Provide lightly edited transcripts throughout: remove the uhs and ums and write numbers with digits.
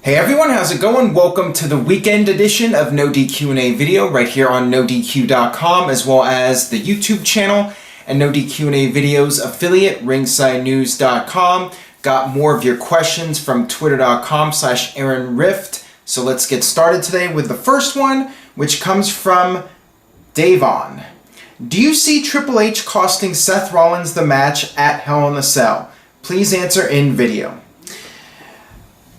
Hey everyone, how's it going? Welcome to the weekend edition of NoDQ&A video right here on NoDQ.com, as well as the YouTube channel and NoDQ&A videos affiliate, ringsidenews.com. Got more of your questions from twitter.com/AaronRift. So let's get started today with the first one, which comes from Davon. Do you see Triple H costing Seth Rollins the match at Hell in a Cell? Please answer in video.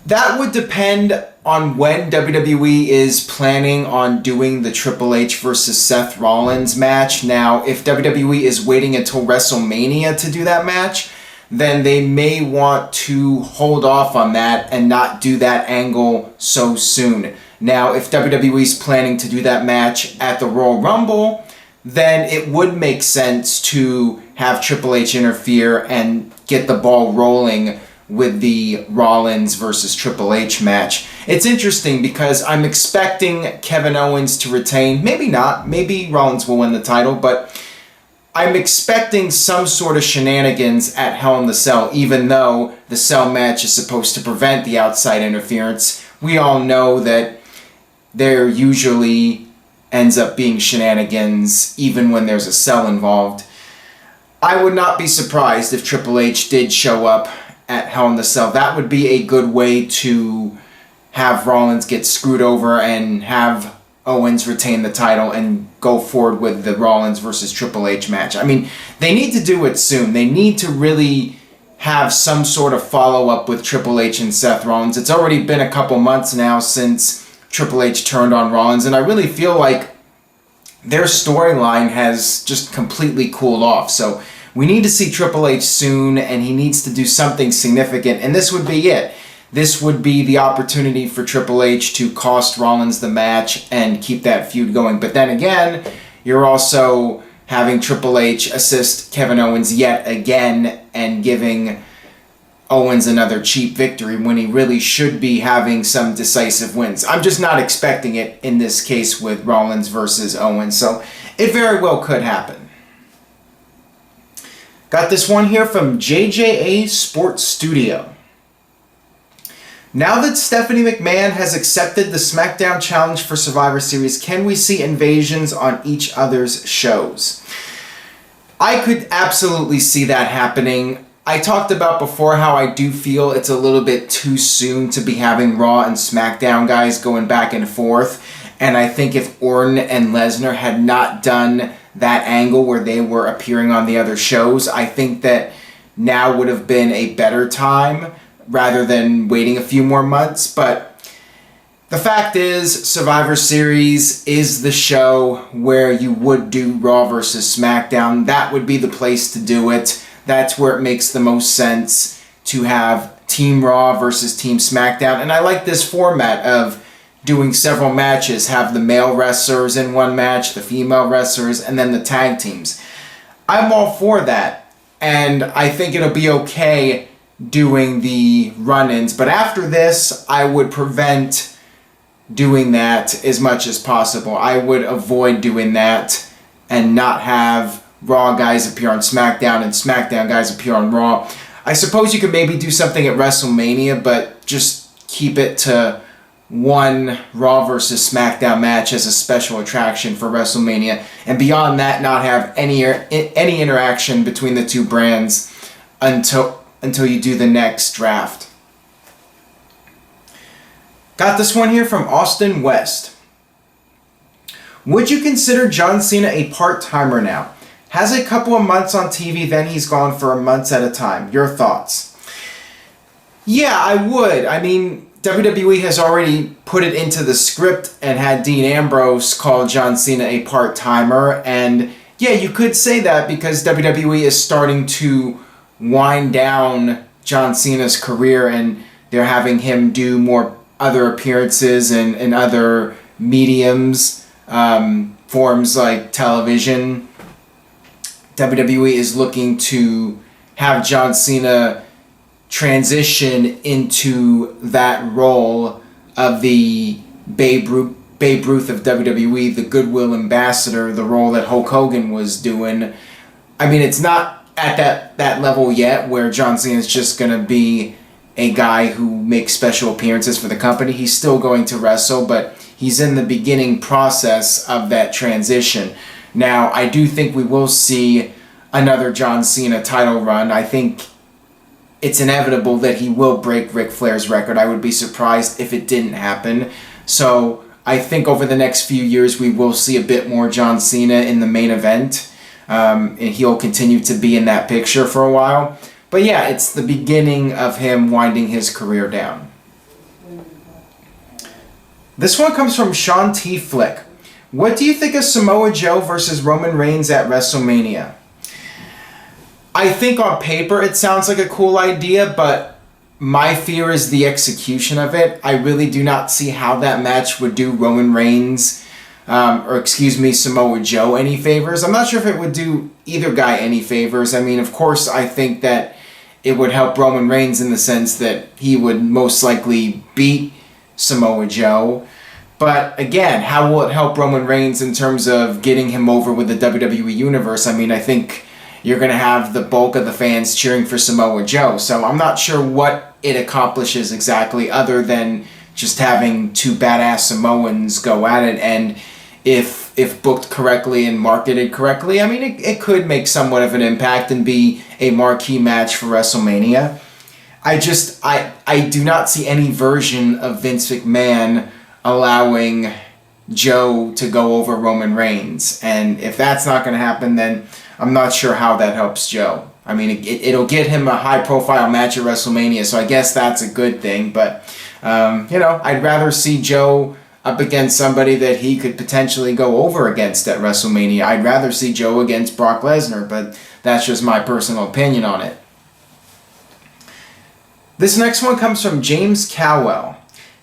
That would depend on when WWE is planning on doing the Triple H versus Seth Rollins match. Now, if WWE is waiting until WrestleMania to do that match, then they may want to hold off on that and not do that angle so soon. Now, if WWE is planning to do that match at the Royal Rumble, then it would make sense to have Triple H interfere and get the ball rolling with the Rollins versus Triple H match. It's interesting because I'm expecting Kevin Owens to retain. Maybe not. Maybe Rollins will win the title, but I'm expecting some sort of shenanigans at Hell in the Cell, even though the Cell match is supposed to prevent the outside interference. We all know that there usually ends up being shenanigans even when there's a Cell involved. I would not be surprised if Triple H did show up at Hell in the Cell. That would be a good way to have Rollins get screwed over and have Owens retain the title and go forward with the Rollins versus Triple H match. I mean, they need to do it soon. They need to really have some sort of follow-up with Triple H and Seth Rollins. It's already been a couple months now since Triple H turned on Rollins, and I really feel like their storyline has just completely cooled off. So we need to see Triple H soon, and he needs to do something significant, and this would be it. This would be the opportunity for Triple H to cost Rollins the match and keep that feud going. But then again, you're also having Triple H assist Kevin Owens yet again and giving Owens another cheap victory when he really should be having some decisive wins. I'm just not expecting it in this case with Rollins versus Owens, so it very well could happen. Got this one here from JJA Sports Studio. Now that Stephanie McMahon has accepted the Smackdown challenge for Survivor Series, can we see invasions on each other's shows? I could absolutely see that happening. I talked about before how I do feel it's a little bit too soon to be having Raw and SmackDown guys going back and forth. And I think if Orton and Lesnar had not done that angle where they were appearing on the other shows, I think that now would have been a better time rather than waiting a few more months. But the fact is, Survivor Series is the show where you would do Raw versus SmackDown. That would be the place to do it. That's where it makes the most sense to have Team Raw versus Team SmackDown. And I like this format of doing several matches, have the male wrestlers in one match, the female wrestlers, and then the tag teams. I'm all for that, and I think it'll be okay doing the run-ins, but after this, I would prevent doing that as much as possible. I would avoid doing that and not have Raw guys appear on SmackDown and SmackDown guys appear on Raw. I suppose you could maybe do something at WrestleMania, but just keep it to one Raw versus SmackDown match as a special attraction for WrestleMania, and beyond that, not have any interaction between the two brands until you do the next draft. Got this one here from Austin West. Would you consider John Cena a part-timer now? Has a couple of months on TV, then he's gone for months at a time. Your thoughts? Yeah, I would. I mean, WWE has already put it into the script and had Dean Ambrose call John Cena a part-timer. And yeah, you could say that because WWE is starting to wind down John Cena's career and they're having him do more other appearances in other mediums, forms like television. WWE is looking to have John Cena transition into that role of the Babe Ruth of WWE, the goodwill ambassador, the role that Hulk Hogan was doing. I mean, it's not at that level yet where John Cena is just going to be a guy who makes special appearances for the company. He's still going to wrestle, but he's in the beginning process of that transition. Now, I do think we will see another John Cena title run. I think it's inevitable that he will break Ric Flair's record. I would be surprised if it didn't happen. So I think over the next few years we will see a bit more John Cena in the main event. And he'll continue to be in that picture for a while. But yeah, it's the beginning of him winding his career down. This one comes from Sean T. Flick. What do you think of Samoa Joe versus Roman Reigns at WrestleMania? I think on paper it sounds like a cool idea, but my fear is the execution of it. I really do not see how that match would do Roman Reigns, Samoa Joe any favors. I'm not sure if it would do either guy any favors. I mean, of course, I think that it would help Roman Reigns in the sense that he would most likely beat Samoa Joe. But again, how will it help Roman Reigns in terms of getting him over with the WWE Universe? I mean, I think you're going to have the bulk of the fans cheering for Samoa Joe. So I'm not sure what it accomplishes exactly other than just having two badass Samoans go at it. And if booked correctly and marketed correctly, I mean, it could make somewhat of an impact and be a marquee match for WrestleMania. I do not see any version of Vince McMahon allowing Joe to go over Roman Reigns. And if that's not going to happen, then I'm not sure how that helps Joe. I mean, it'll get him a high-profile match at WrestleMania, so I guess that's a good thing. But, I'd rather see Joe up against somebody that he could potentially go over against at WrestleMania. I'd rather see Joe against Brock Lesnar, but that's just my personal opinion on it. This next one comes from James Cowell.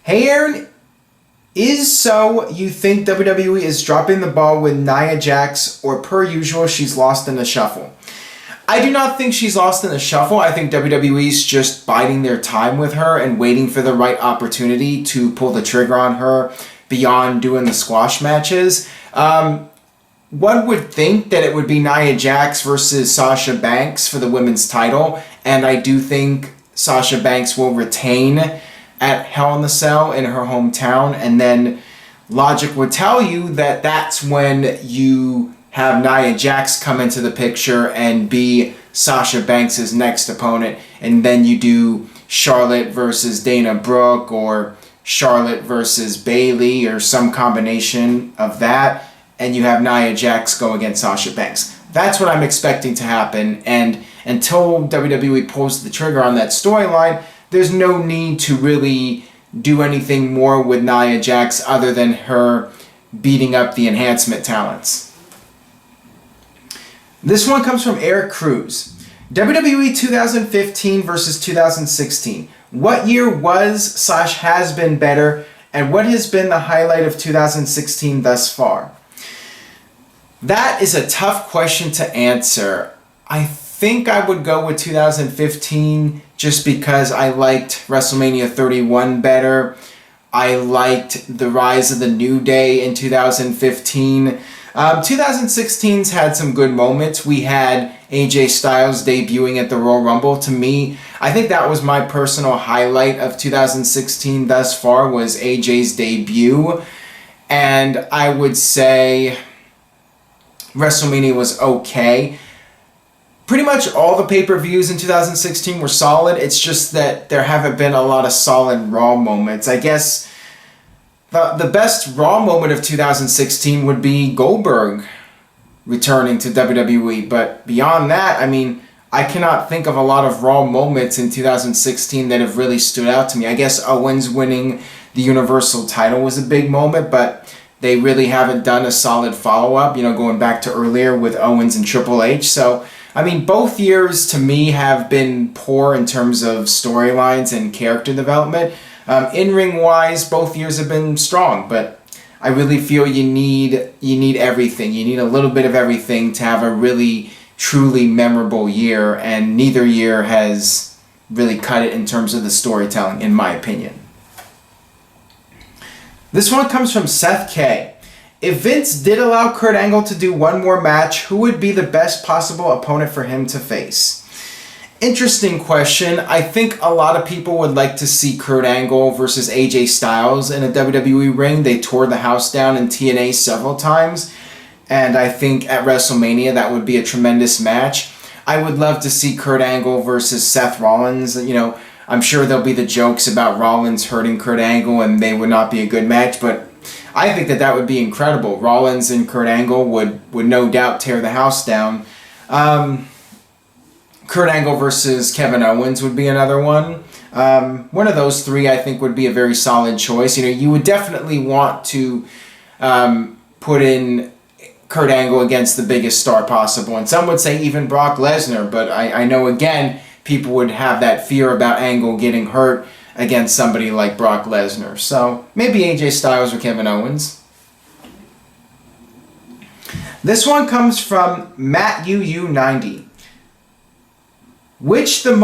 Hey, Aaron, you think WWE is dropping the ball with Nia Jax, or per usual, she's lost in the shuffle? I do not think she's lost in the shuffle. I think WWE's just biding their time with her and waiting for the right opportunity to pull the trigger on her beyond doing the squash matches. One would think that it would be Nia Jax versus Sasha Banks for the women's title, and I do think Sasha Banks will retain at Hell in a Cell in her hometown, and then logic would tell you that that's when you have Nia Jax come into the picture and be Sasha Banks' next opponent, and then you do Charlotte versus Dana Brooke, or Charlotte versus Bayley, or some combination of that, and you have Nia Jax go against Sasha Banks. That's what I'm expecting to happen, and until WWE pulls the trigger on that storyline, there's no need to really do anything more with Nia Jax other than her beating up the enhancement talents. This one comes from Eric Cruz. WWE 2015 versus 2016. What year was/has been better, and what has been the highlight of 2016 thus far? That is a tough question to answer. I think I would go with 2015 just because I liked WrestleMania 31 better. I liked the rise of the New Day in 2015. 2016's had some good moments. We had AJ Styles debuting at the Royal Rumble. To me, I think that was my personal highlight of 2016 thus far, was AJ's debut. And I would say WrestleMania was okay. Pretty much all the pay-per-views in 2016 were solid. It's just that there haven't been a lot of solid Raw moments. I guess the best Raw moment of 2016 would be Goldberg returning to WWE. But beyond that, I mean, I cannot think of a lot of Raw moments in 2016 that have really stood out to me. I guess Owens winning the Universal title was a big moment, but they really haven't done a solid follow-up, going back to earlier with Owens and Triple H. So, I mean, both years to me have been poor in terms of storylines and character development. In-ring wise, both years have been strong, but I really feel you need everything. You need a little bit of everything to have a really, truly memorable year, and neither year has really cut it in terms of the storytelling, in my opinion. This one comes from Seth K. If Vince did allow Kurt Angle to do one more match, who would be the best possible opponent for him to face? Interesting question. I think a lot of people would like to see Kurt Angle versus AJ Styles in a WWE ring. They tore the house down in TNA several times, and I think at WrestleMania that would be a tremendous match. I would love to see Kurt Angle versus Seth Rollins. You know, I'm sure there'll be the jokes about Rollins hurting Kurt Angle and they would not be a good match, but I think that would be incredible. Rollins and Kurt Angle would no doubt tear the house down. Kurt Angle versus Kevin Owens would be another one. One of those three I think would be a very solid choice. You know, you would definitely want to put in Kurt Angle against the biggest star possible. And some would say even Brock Lesnar, but I know again people would have that fear about Angle getting hurt against somebody like Brock Lesnar. So maybe AJ Styles or Kevin Owens. This one comes from Matt UU90. Which the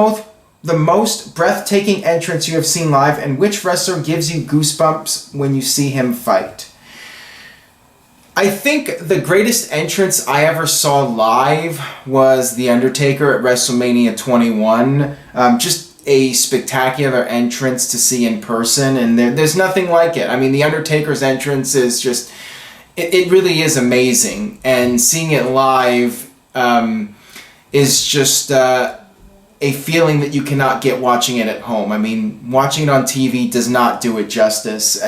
most breathtaking entrance you have seen live, and which wrestler gives you goosebumps when you see him fight? I think the greatest entrance I ever saw live was The Undertaker at WrestleMania 21. Just a spectacular entrance to see in person, and there's nothing like it. I mean, The Undertaker's entrance is just, it really is amazing, and seeing it live is just a feeling that you cannot get watching it at home. I mean, watching it on TV does not do it justice.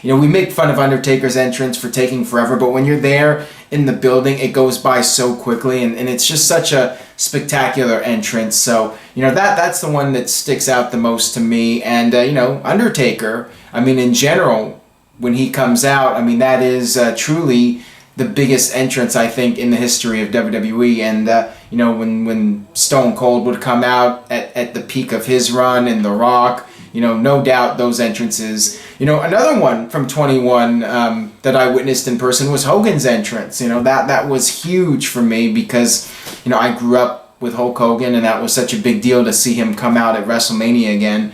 You know, we make fun of Undertaker's entrance for taking forever, but when you're there in the building, it goes by so quickly, and it's just such a spectacular entrance. So, you know, that's the one that sticks out the most to me. And, you know, Undertaker, I mean, in general, when he comes out, I mean, that is truly the biggest entrance, I think, in the history of WWE. And, you know, when Stone Cold would come out at the peak of his run, and The Rock, you know, no doubt those entrances. You know, another one from 21 that I witnessed in person was Hogan's entrance. You know, that was huge for me because, you know, I grew up with Hulk Hogan, and that was such a big deal to see him come out at WrestleMania again.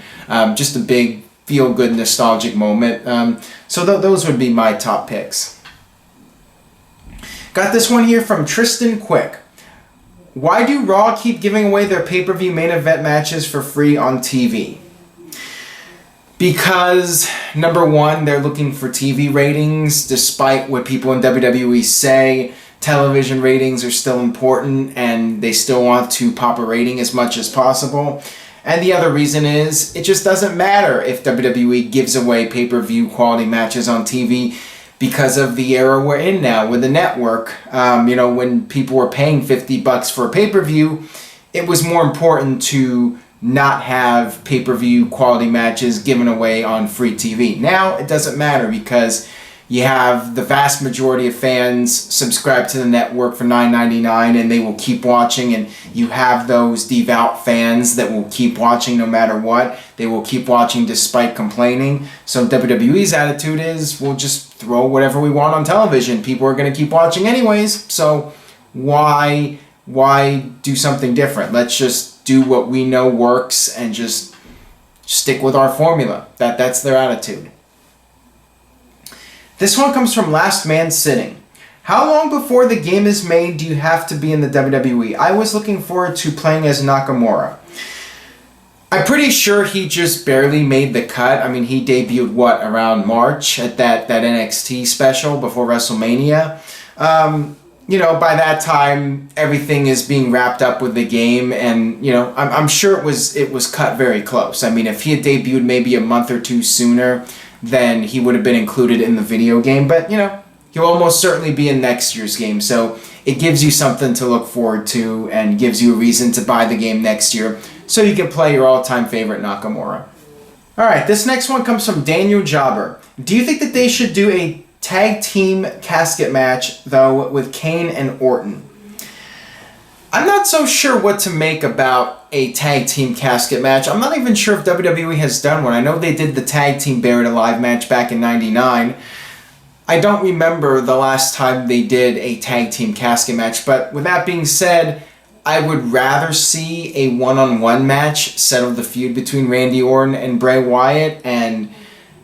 Just a big, feel-good, nostalgic moment. So those would be my top picks. Got this one here from Tristan Quick. Why do Raw keep giving away their pay-per-view main event matches for free on TV? Because, number one, they're looking for TV ratings. Despite what people in WWE say, television ratings are still important, and they still want to pop a rating as much as possible. And the other reason is, it just doesn't matter if WWE gives away pay-per-view quality matches on TV, because of the era we're in now with the network. You know, when people were paying $50 for a pay-per-view, it was more important to not have pay-per-view quality matches given away on free TV. Now it doesn't matter because you have the vast majority of fans subscribe to the network for $9.99 and they will keep watching, and you have those devout fans that will keep watching no matter what. They will keep watching despite complaining. So WWE's attitude is, we'll just throw whatever we want on television. People are going to keep watching anyways, so why do something different? Let's just do what we know works and just stick with our formula. That's their attitude. This one comes from Last Man Sitting. How long before the game is made do you have to be in the WWE? I was looking forward to playing as Nakamura. I'm pretty sure he just barely made the cut. I mean, he debuted, around March at that NXT special before WrestleMania. You know, by that time, everything is being wrapped up with the game, and, you know, I'm sure it was cut very close. I mean, if he had debuted maybe a month or two sooner, then he would have been included in the video game. But, you know, he'll almost certainly be in next year's game. So it gives you something to look forward to and gives you a reason to buy the game next year so you can play your all-time favorite Nakamura. All right, this next one comes from Daniel Jobber. Do you think that they should do a tag team casket match, though, with Kane and Orton? I'm not so sure what to make about a tag team casket match. I'm not even sure if WWE has done one. I know they did the tag team Buried Alive match back in '99. I don't remember the last time they did a tag team casket match, but with that being said, I would rather see a one-on-one match settle the feud between Randy Orton and Bray Wyatt, and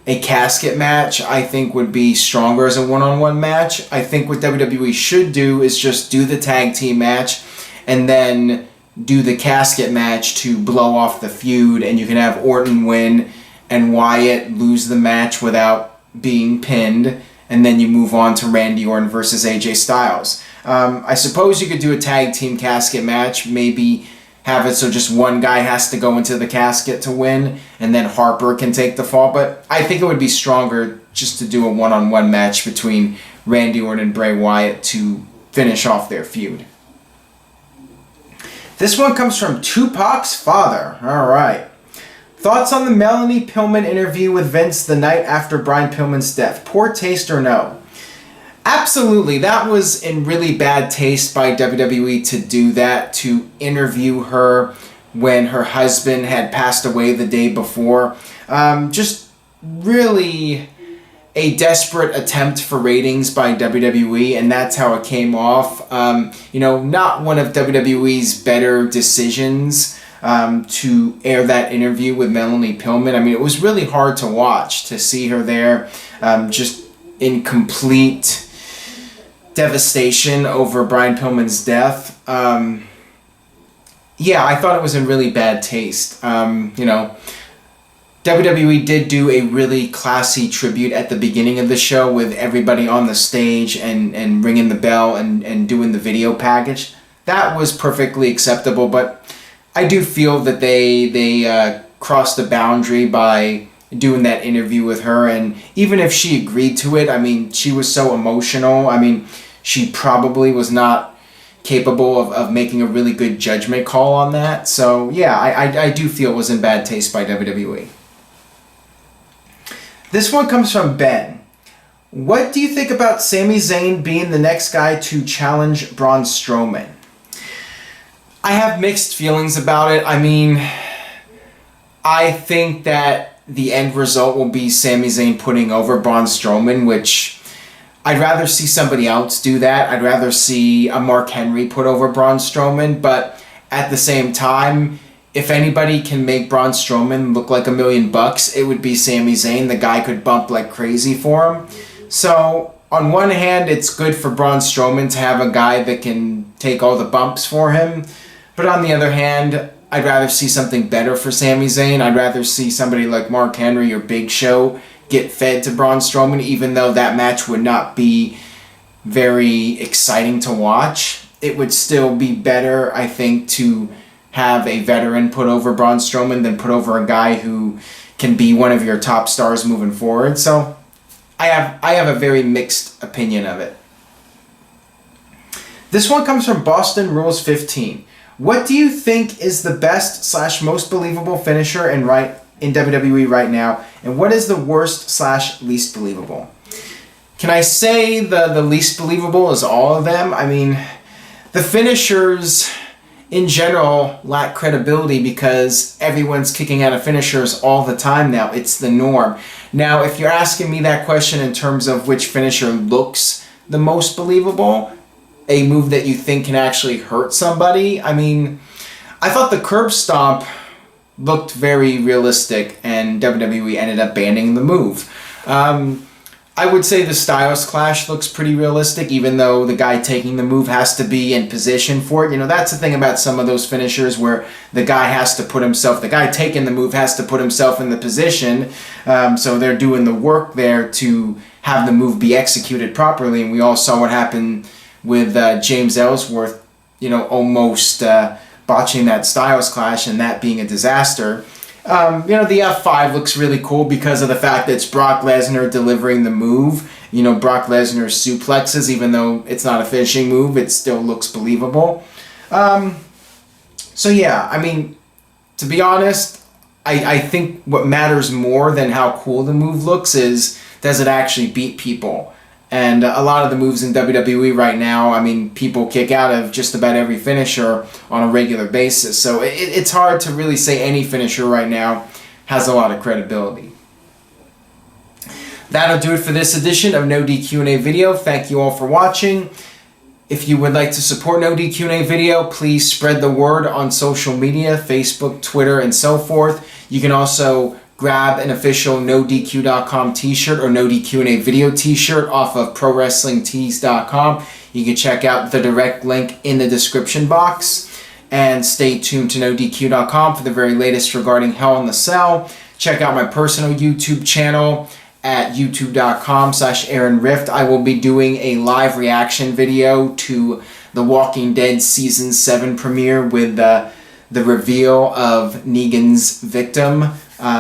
a casket match I think would be stronger as a one-on-one match. I think what WWE should do is just do the tag team match and then do the casket match to blow off the feud, and you can have Orton win and Wyatt lose the match without being pinned, and then you move on to Randy Orton versus AJ Styles. I suppose you could do a tag team casket match, maybe have it so just one guy has to go into the casket to win, and then Harper can take the fall, but I think it would be stronger just to do a one-on-one match between Randy Orton and Bray Wyatt to finish off their feud. This one comes from Tupac's father. All right. Thoughts on the Melanie Pillman interview with Vince the night after Brian Pillman's death? Poor taste or no? Absolutely. That was in really bad taste by WWE to do that, to interview her when her husband had passed away the day before. Just really a desperate attempt for ratings by WWE, and that's how it came off. Not one of WWE's better decisions to air that interview with Melanie Pillman. I mean, it was really hard to watch, to see her there just in complete devastation over Brian Pillman's death. I thought it was in really bad taste. WWE did do a really classy tribute at the beginning of the show with everybody on the stage and ringing the bell and doing the video package. That was perfectly acceptable, but I do feel that they crossed the boundary by doing that interview with her, and even if she agreed to it, I mean, she was so emotional. I mean, she probably was not capable of making a really good judgment call on that. So yeah, I do feel it was in bad taste by WWE. This one comes from Ben. What do you think about Sami Zayn being the next guy to challenge Braun Strowman? I have mixed feelings about it. I mean, I think that the end result will be Sami Zayn putting over Braun Strowman, which I'd rather see somebody else do that. I'd rather see a Mark Henry put over Braun Strowman, but at the same time, if anybody can make Braun Strowman look like $1 million, it would be Sami Zayn. The guy could bump like crazy for him. So, on one hand, it's good for Braun Strowman to have a guy that can take all the bumps for him. But on the other hand, I'd rather see something better for Sami Zayn. I'd rather see somebody like Mark Henry or Big Show get fed to Braun Strowman, even though that match would not be very exciting to watch. It would still be better, I think, to have a veteran put over Braun Strowman than put over a guy who can be one of your top stars moving forward. So I have a very mixed opinion of it. This one comes from Boston Rules 15. What do you think is the best / most believable finisher in WWE right now, and what is the worst / least believable? Can I say the least believable is all of them? I mean, the finishers in general lack credibility because everyone's kicking out of finishers all the time now. It's the norm. Now, if you're asking me that question in terms of which finisher looks the most believable, a move that you think can actually hurt somebody, I mean, I thought the curb stomp looked very realistic, and WWE ended up banning the move. I would say the Styles Clash looks pretty realistic, even though the guy taking the move has to be in position for it. You know, that's the thing about some of those finishers where the guy taking the move has to put himself in the position. So they're doing the work there to have the move be executed properly. And we all saw what happened with James Ellsworth, almost botching that Styles Clash and that being a disaster. The F5 looks really cool because of the fact that it's Brock Lesnar delivering the move. Brock Lesnar suplexes, even though it's not a finishing move, it still looks believable. So yeah, I mean, to be honest, I think what matters more than how cool the move looks is, does it actually beat people? And a lot of the moves in WWE right now, I mean, people kick out of just about every finisher on a regular basis. So it's hard to really say any finisher right now has a lot of credibility. That'll do it for this edition of NoDQ&A Video. Thank you all for watching. If you would like to support NoDQ&A Video, please spread the word on social media, Facebook, Twitter, and so forth. You can also grab an official NoDQ.com t-shirt or NoDQ&A Video t-shirt off of ProWrestlingTees.com. You can check out the direct link in the description box. And stay tuned to NoDQ.com for the very latest regarding Hell in the Cell. Check out my personal YouTube channel at youtube.com/AaronRift. I will be doing a live reaction video to The Walking Dead Season 7 premiere with the reveal of Negan's victim.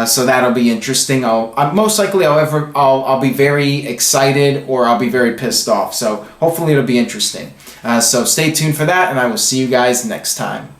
So that'll be interesting. Most likely I'll be very excited or I'll be very pissed off. So hopefully it'll be interesting. So stay tuned for that, and I will see you guys next time.